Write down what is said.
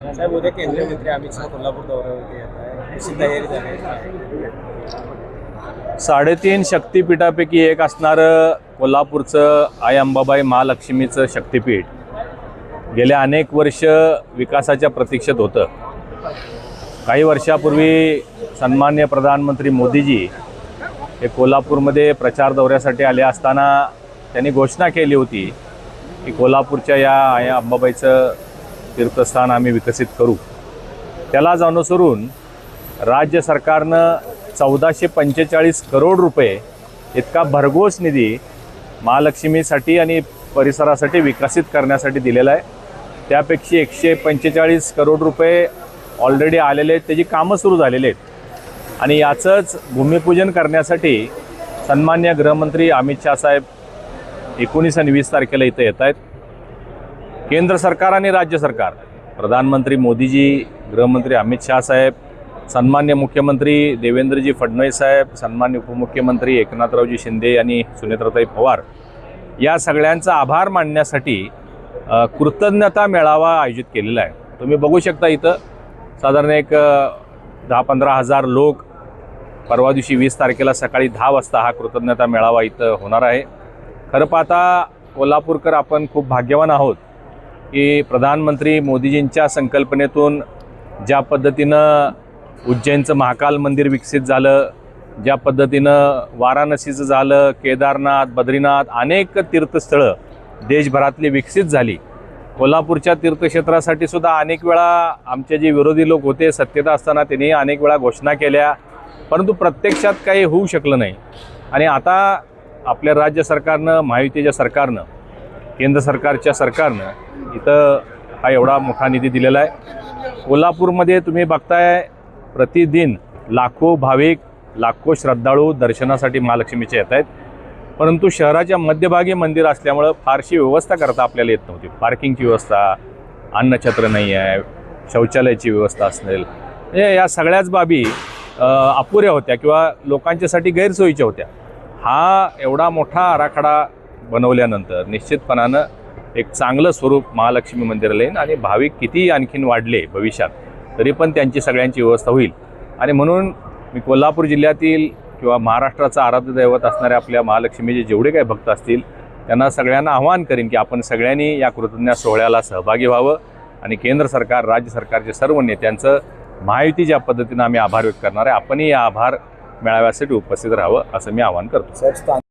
साहेब, उद्या केंद्रीय मंत्री अमित शहा कोल्हापूर दौऱ्यावरती येत आहे. कशी तयारी झाली आहे? 3.5 शक्तिपीठापैकी एक असणारं कोल्हापूरचं आई अंबाबाई महालक्ष्मीचं शक्तिपीठ गेल्या अनेक वर्ष विकासाच्या प्रतीक्षेत होतं. काही वर्षापूर्वी सन्माननीय प्रधानमंत्री मोदीजी हे कोल्हापूरमध्ये प्रचार दौऱ्यासाठी आले असताना त्यांनी घोषणा केली होती की कोल्हापूरच्या या आई अंबाबाईचं तीर्थस्थान आम्ही विकसित करू. त्यालाच अनुसरून राज्य सरकारनं 1445 करोड रुपये इतका भरघोस निधी महालक्ष्मीसाठी आणि परिसरासाठी विकसित करण्यासाठी दिलेला आहे. त्यापेक्षा 145 करोड रुपये ऑलरेडी आलेले आहेत, त्याची कामं सुरू झालेली आहेत. आणि याचंच भूमिपूजन करण्यासाठी सन्मान्य गृहमंत्री अमित शहा साहेब 19 आणि 20 तारखेला इथं येत आहेत. केंद्र सरकार आणि राज्य सरकार, प्रधानमंत्री मोदीजी, गृहमंत्री अमित शहा साहेब, सन्मान्य मुख्यमंत्री देवेंद्रजी फडणवीस साहेब, सन्मान्य उपमुख्यमंत्री एकनाथरावजी शिंदे आणि सुनेत्राताई पवार या सगळ्यांचा आभार मानण्यासाठी कृतज्ञता मेळावा आयोजित केलेला आहे. तुम्ही बघू शकता इथं साधारण एक 10-15 हजार लोक परवा दिवशी 20 तारखेला सकाळी 10 वाजता हा कृतज्ञता मेळावा इथं होणार आहे. खरं पाहता कोल्हापूरकर आपण खूप भाग्यवान आहोत की प्रधानमंत्री मोदीजींच्या संकल्पनेतून ज्या पद्धतीनं उज्जैनचं महाकाल मंदिर विकसित झालं, ज्या पद्धतीनं वाराणसीचं झालं, केदारनाथ, बद्रीनाथ, अनेक तीर्थस्थळं देशभरातली विकसित झाली. कोल्हापूरच्या तीर्थक्षेत्रासाठी सुद्धा अनेक वेळा आमचे जे विरोधी लोक होते सत्तेत असताना त्यांनी अनेक वेळा घोषणा केल्या, परंतु प्रत्यक्षात काही होऊ शकलं नाही. आणि आता आपल्या राज्य सरकारनं, महायुतीच्या सरकारनं, केंद्र सरकारच्या सरकारनं इथं हा एवढा मोठा निधी दिलेला आहे. कोल्हापूरमध्ये तुम्ही बघताय प्रतिदिन लाखो भाविक, लाखो श्रद्धाळू दर्शनासाठी महालक्ष्मीचे येत आहेत. परंतु शहराच्या मध्यभागी मंदिर असल्यामुळं फारशी व्यवस्था करता आपल्याला येत नव्हती. पार्किंगची व्यवस्था, अन्नछत्र नाही आहे, शौचालयाची व्यवस्था असेल, या सगळ्याच बाबी अपुऱ्या होत्या किंवा लोकांच्यासाठी गैरसोयीच्या होत्या. हा एवढा मोठा आराखडा बनवल्यानंतर निश्चितपणानं एक चांगलं स्वरूप महालक्ष्मी मंदिराला येईल आणि भाविक किती आणखीन वाढले भविष्यात तरी पण त्यांची सगळ्यांची व्यवस्था होईल. आणि म्हणून मी कोल्हापूर जिल्ह्यातील किंवा महाराष्ट्राचं आराध्य दैवत असणाऱ्या आपल्या महालक्ष्मीचे जेवढे काही भक्त असतील त्यांना सगळ्यांना आवाहन करीन की आपण सगळ्यांनी या कृतज्ञ सोहळ्याला सहभागी व्हावं आणि केंद्र सरकार, राज्य सरकारचे सर्व नेत्यांचं महायुती ज्या पद्धतीनं आम्ही आभार व्यक्त करणार आहे, आपणही या आभार मेळाव्यासाठी उपस्थित राहावं असं मी आवाहन करतो.